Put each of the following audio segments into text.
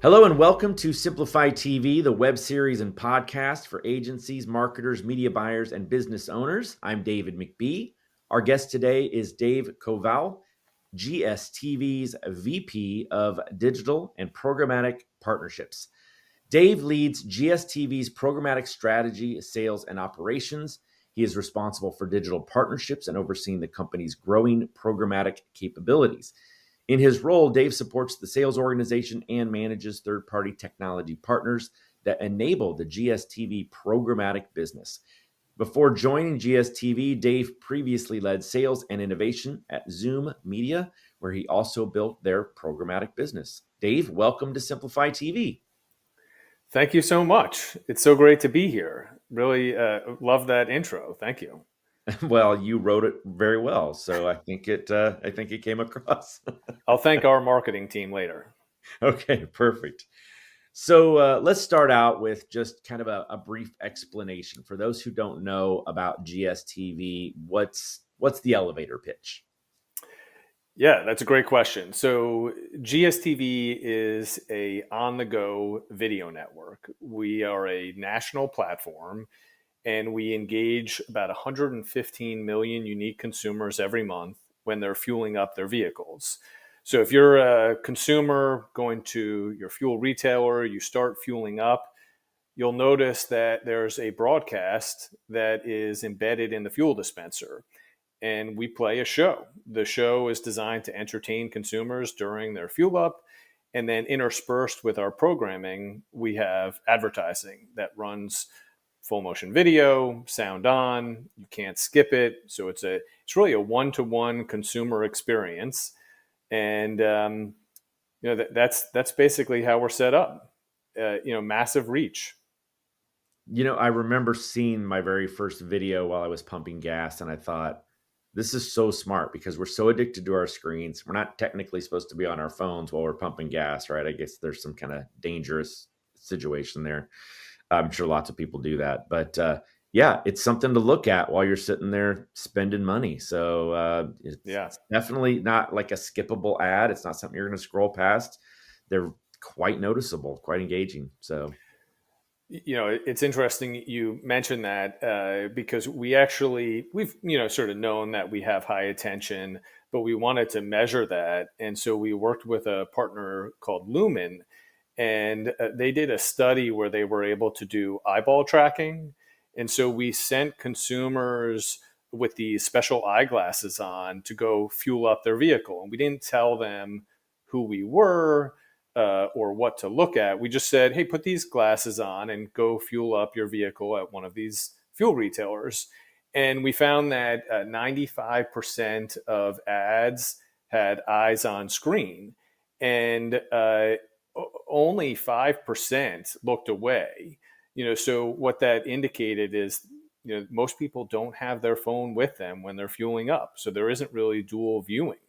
Hello and welcome to Simplifi TV, the web series and podcast for agencies, marketers, media buyers, and business owners. I'm David McBee. Our guest today is Dave Kovall, GSTV's VP of Digital and Programmatic Partnerships. Dave leads GSTV's programmatic strategy, sales, and operations. He is responsible for digital partnerships and overseeing the company's growing programmatic capabilities. In his role, Dave supports the sales organization and manages third-party technology partners that enable the GSTV programmatic business. Before joining GSTV, Dave previously led sales and innovation at Zoom Media, where he also built their programmatic business. Dave, welcome to Simplifi TV. Thank you so much. It's so great to be here. Really love that intro. Thank you. Well, you wrote it very well, so I think it came across. I'll thank our marketing team later. Okay, perfect. So let's start out with just kind of a brief explanation for those who don't know about GSTV. What's the elevator pitch? Yeah, that's a great question. So GSTV is a on-the-go video network. We are a national platform, and we engage about 115 million unique consumers every month when they're fueling up their vehicles. So if you're a consumer going to your fuel retailer, you start fueling up, you'll notice that there's a broadcast that is embedded in the fuel dispenser, and we play a show. The show is designed to entertain consumers during their fuel up, and then interspersed with our programming, we have advertising that runs full motion video, sound on. You can't skip it, so it's really a one-to-one consumer experience, and that's basically how we're set up. Massive reach. I remember seeing my very first video while I was pumping gas, and I thought, this is so smart because we're so addicted to our screens. We're not technically supposed to be on our phones while we're pumping gas, right? I guess there's some kind of dangerous situation there. I'm sure lots of people do that, but yeah, it's something to look at while you're sitting there spending money. So it's definitely not like a skippable ad. It's not something you're going to scroll past. They're quite noticeable, quite engaging. So, it's interesting you mentioned that because we've sort of known that we have high attention, but we wanted to measure that, and so we worked with a partner called Lumen. And they did a study where they were able to do eyeball tracking. And so we sent consumers with these special eyeglasses on to go fuel up their vehicle. And we didn't tell them who we were or what to look at. We just said, hey, put these glasses on and go fuel up your vehicle at one of these fuel retailers. And we found that 95% of ads had eyes on screen. And only 5% looked away. So what that indicated is, most people don't have their phone with them when they're fueling up. So there isn't really dual viewing.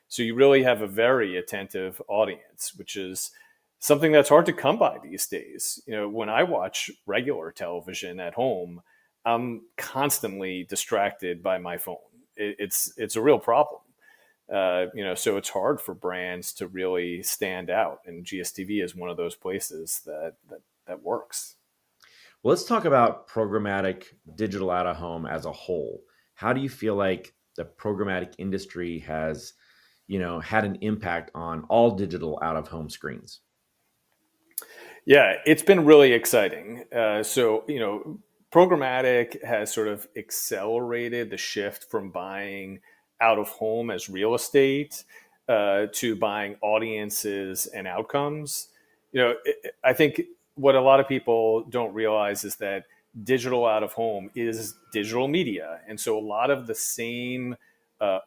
So you really have a very attentive audience, which is something that's hard to come by these days. When I watch regular television at home, I'm constantly distracted by my phone. It's a real problem. So it's hard for brands to really stand out, and GSTV is one of those places that works. Well, let's talk about programmatic digital out of home as a whole. How do you feel like the programmatic industry has, had an impact on all digital out of home screens? Yeah, it's been really exciting. Programmatic has sort of accelerated the shift from buying out of home as real estate to buying audiences and outcomes. I think what a lot of people don't realize is that digital out of home is digital media. And so a lot of the same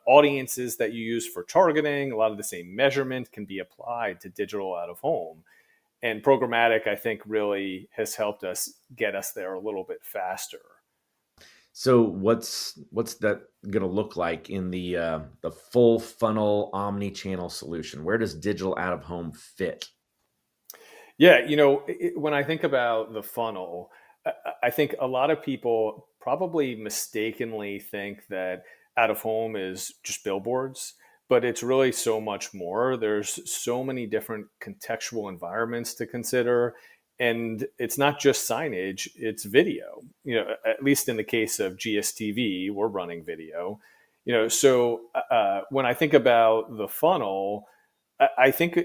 audiences that you use for targeting, a lot of the same measurement can be applied to digital out of home. And programmatic, I think, really has helped us get us there a little bit faster. So what's that going to look like in the full funnel omni-channel solution? Where does digital out of home fit? Yeah, when I think about the funnel, I think a lot of people probably mistakenly think that out of home is just billboards, but it's really so much more. There's so many different contextual environments to consider. And it's not just signage, it's video. At least in the case of GSTV, we're running video. So when I think about the funnel, I think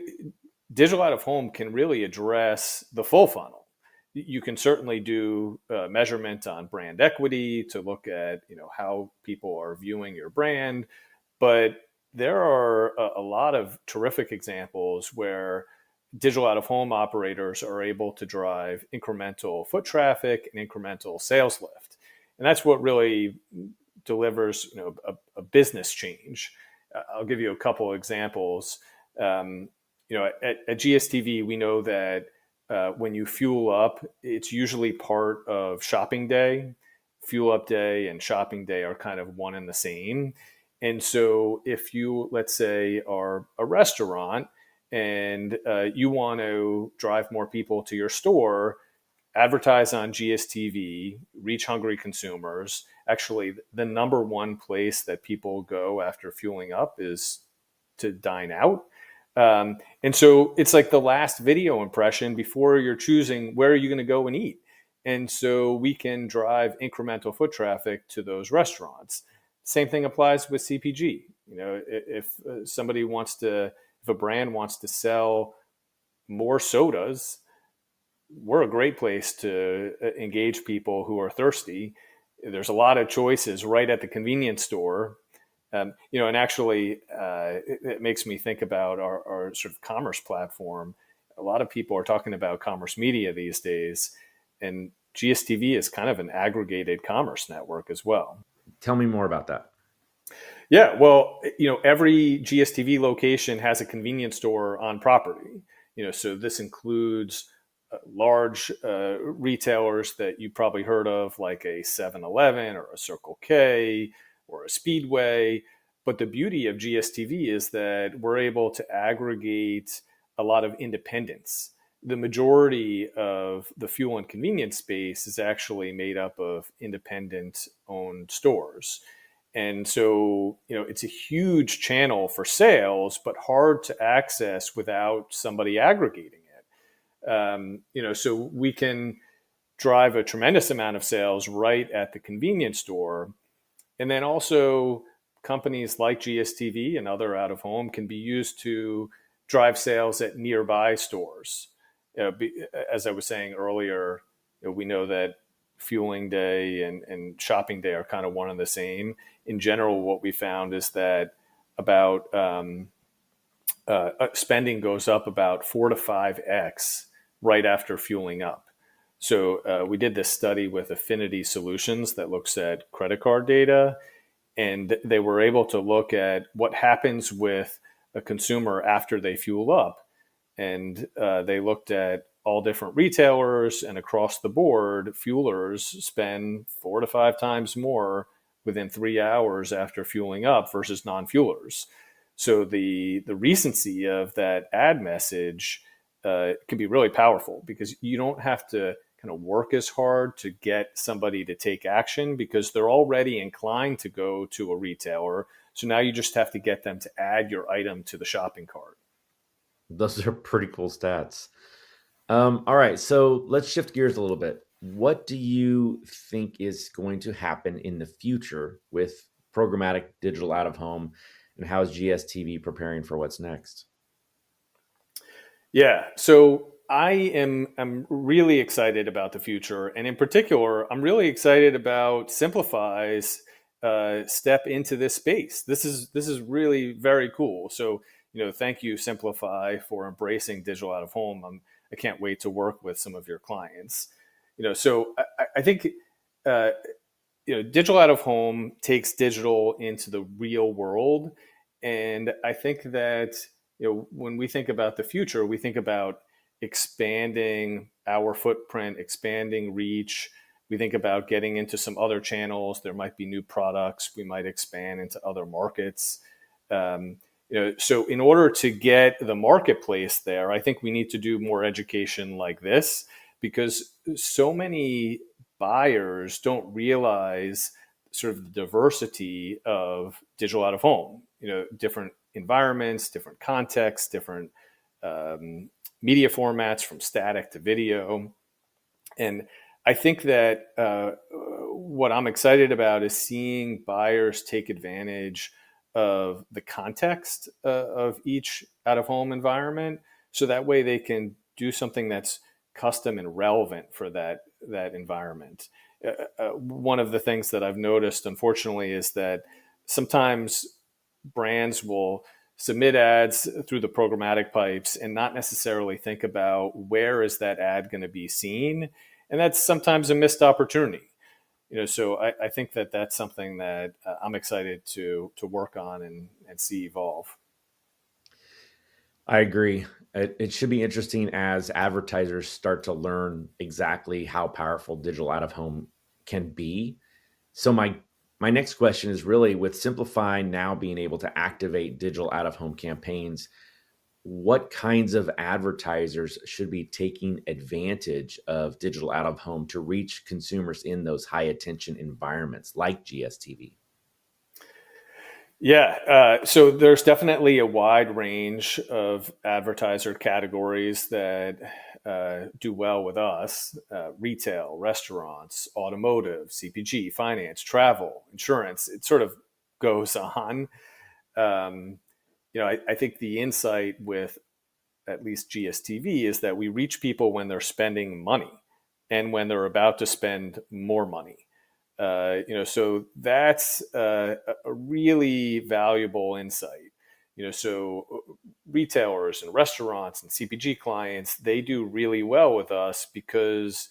digital out of home can really address the full funnel. You can certainly do measurement on brand equity to look at how people are viewing your brand, but there are a lot of terrific examples where digital out of home operators are able to drive incremental foot traffic and incremental sales lift, and that's what really delivers a business change. I'll give you a couple of examples. At GSTV, we know that when you fuel up, it's usually part of shopping day. Fuel up day and shopping day are kind of one and the same. And so if you, let's say, are a restaurant and you want to drive more people to your store, advertise on GSTV, reach hungry consumers. Actually, the number one place that people go after fueling up is to dine out. And so it's like the last video impression before you're choosing where are you going to go and eat. And so we can drive incremental foot traffic to those restaurants. Same thing applies with CPG. If somebody if a brand wants to sell more sodas, we're a great place to engage people who are thirsty. There's a lot of choices right at the convenience store. And actually, it makes me think about our sort of commerce platform. A lot of people are talking about commerce media these days, and GSTV is kind of an aggregated commerce network as well. Tell me more about that. Yeah, well, every GSTV location has a convenience store on property. So this includes large retailers that you probably heard of, like a 7-Eleven or a Circle K or a Speedway. But the beauty of GSTV is that we're able to aggregate a lot of independents. The majority of the fuel and convenience space is actually made up of independent owned stores. And so, it's a huge channel for sales, but hard to access without somebody aggregating it. So we can drive a tremendous amount of sales right at the convenience store. And then also companies like GSTV and other out of home can be used to drive sales at nearby stores. As I was saying earlier, we know that fueling day and shopping day are kind of one and the same. In general, what we found is that about spending goes up about 4 to 5x right after fueling up. So we did this study with Affinity Solutions that looks at credit card data, and they were able to look at what happens with a consumer after they fuel up. And they looked at all different retailers, and across the board, fuelers spend 4 to 5 times more within 3 hours after fueling up versus non-fuelers. So the recency of that ad message can be really powerful, because you don't have to kind of work as hard to get somebody to take action, because they're already inclined to go to a retailer. So now you just have to get them to add your item to the shopping cart. Those are pretty cool stats. All right, so let's shift gears a little bit. What do you think is going to happen in the future with programmatic digital out of home, and how is GSTV preparing for what's next? Yeah, so I'm really excited about the future, and in particular, I'm really excited about Simplifi's step into this space. This is really very cool. So thank you, Simplifi, for embracing digital out of home. I can't wait to work with some of your clients. So I think uh, digital out of home takes digital into the real world, and I think that when we think about the future, we think about expanding our footprint, expanding reach. We think about getting into some other channels. There might be new products. We might expand into other markets. So in order to get the marketplace there, I think we need to do more education like this, because so many buyers don't realize sort of the diversity of digital out of home, different environments, different contexts, different media formats from static to video. And I think that what I'm excited about is seeing buyers take advantage of the context of each out-of-home environment, so that way they can do something that's custom and relevant for that environment. One of the things that I've noticed, unfortunately, is that sometimes brands will submit ads through the programmatic pipes and not necessarily think about where is that ad going to be seen, and that's sometimes a missed opportunity. So I think that that's something that I'm excited to work on and see evolve. I agree. It should be interesting as advertisers start to learn exactly how powerful digital out of home can be. So my next question is really, with Simplifi now being able to activate digital out of home campaigns, what kinds of advertisers should be taking advantage of digital out of home to reach consumers in those high attention environments like GSTV? Yeah, so there's definitely a wide range of advertiser categories that do well with us: retail, restaurants, automotive, CPG, finance, travel, insurance. It sort of goes on. Um, I think the insight with at least GSTV is that we reach people when they're spending money and when they're about to spend more money. So that's a really valuable insight. So retailers and restaurants and CPG clients, they do really well with us because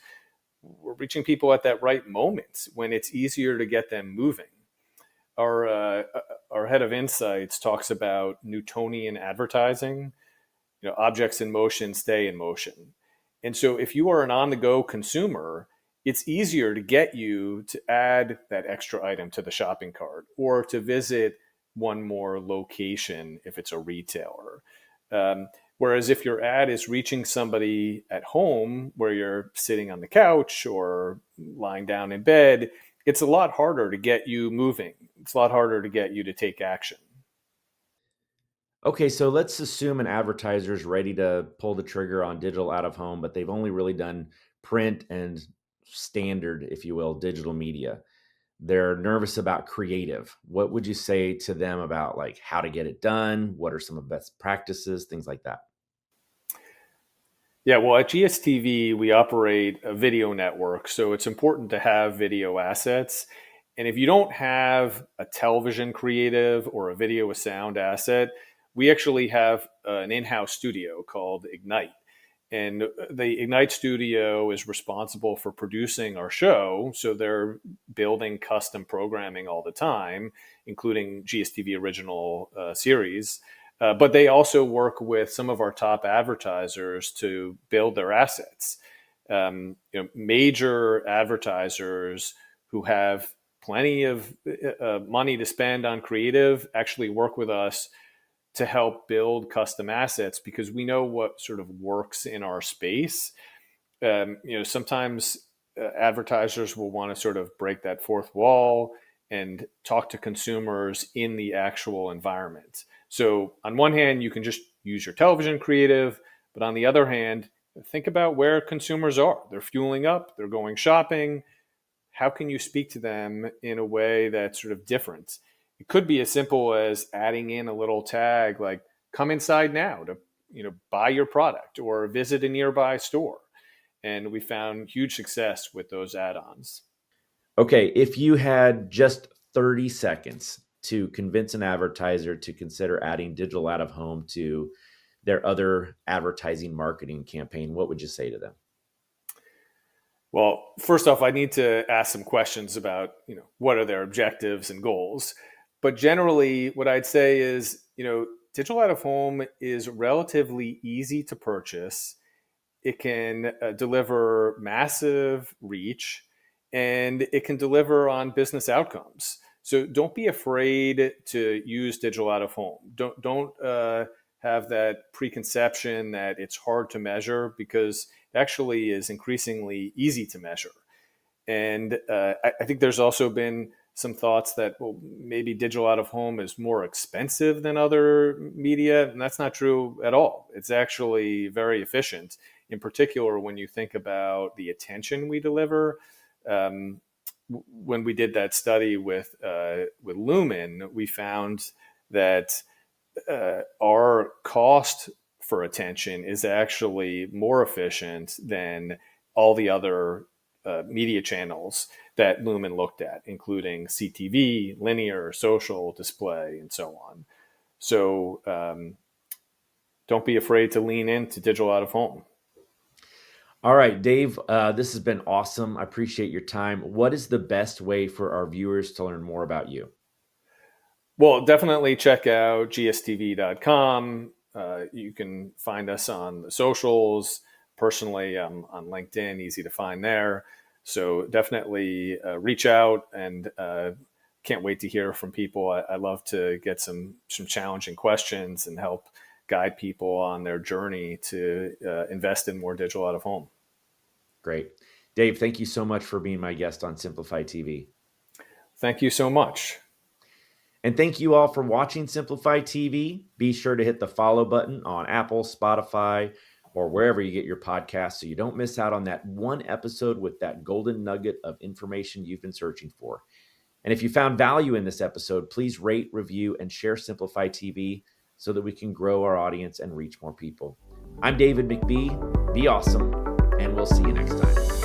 we're reaching people at that right moment when it's easier to get them moving. Our head of insights talks about Newtonian advertising. Objects in motion stay in motion. And so if you are an on-the-go consumer, it's easier to get you to add that extra item to the shopping cart or to visit one more location if it's a retailer. Whereas if your ad is reaching somebody at home where you're sitting on the couch or lying down in bed, it's a lot harder to get you moving. It's a lot harder to get you to take action. Okay, so let's assume an advertiser is ready to pull the trigger on digital out of home, but they've only really done print and standard, if you will, digital media. They're nervous about creative. What would you say to them about like how to get it done? What are some of the best practices, things like that? Yeah, well, at GSTV, we operate a video network, so it's important to have video assets. And if you don't have a television creative or a video with sound asset, we actually have an in house studio called Ignite. And the Ignite studio is responsible for producing our show. So they're building custom programming all the time, including GSTV original series. But they also work with some of our top advertisers to build their assets. Major advertisers who have plenty of money to spend on creative actually work with us to help build custom assets because we know what sort of works in our space. Sometimes advertisers will want to sort of break that fourth wall and talk to consumers in the actual environment. So on one hand, you can just use your television creative, but on the other hand, think about where consumers are. They're fueling up, they're going shopping. How can you speak to them in a way that's sort of different? It could be as simple as adding in a little tag like "come inside now" to buy your product or visit a nearby store. And we found huge success with those add-ons. Okay, if you had just 30 seconds to convince an advertiser to consider adding digital out of home to their other advertising marketing campaign, what would you say to them? Well, first off, I need to ask some questions about, what are their objectives and goals. But generally, what I'd say is, digital out of home is relatively easy to purchase. It can deliver massive reach, and it can deliver on business outcomes. So don't be afraid to use digital out of home. Don't have that preconception that it's hard to measure, because it actually is increasingly easy to measure. And I think there's also been some thoughts that, well, maybe digital out of home is more expensive than other media, and that's not true at all. It's actually very efficient. In particular, when you think about the attention we deliver. When we did that study with Lumen, we found that our cost for attention is actually more efficient than all the other media channels that Lumen looked at, including CTV, linear, social, display, and so on. So don't be afraid to lean into digital out of home. All right, Dave, this has been awesome. I appreciate your time. What is the best way for our viewers to learn more about you? Well, definitely check out gstv.com. You can find us on the socials. Personally, I'm on LinkedIn, easy to find there. So definitely reach out, and can't wait to hear from people. I love to get some challenging questions and help guide people on their journey to invest in more digital out of home. Great. Dave, thank you so much for being my guest on Simplifi TV. Thank you so much. And thank you all for watching Simplifi TV. Be sure to hit the follow button on Apple, Spotify, or wherever you get your podcasts so you don't miss out on that one episode with that golden nugget of information you've been searching for. And if you found value in this episode, please rate, review, and share Simplifi TV so that we can grow our audience and reach more people. I'm David McBee. Be awesome, and we'll see you next time.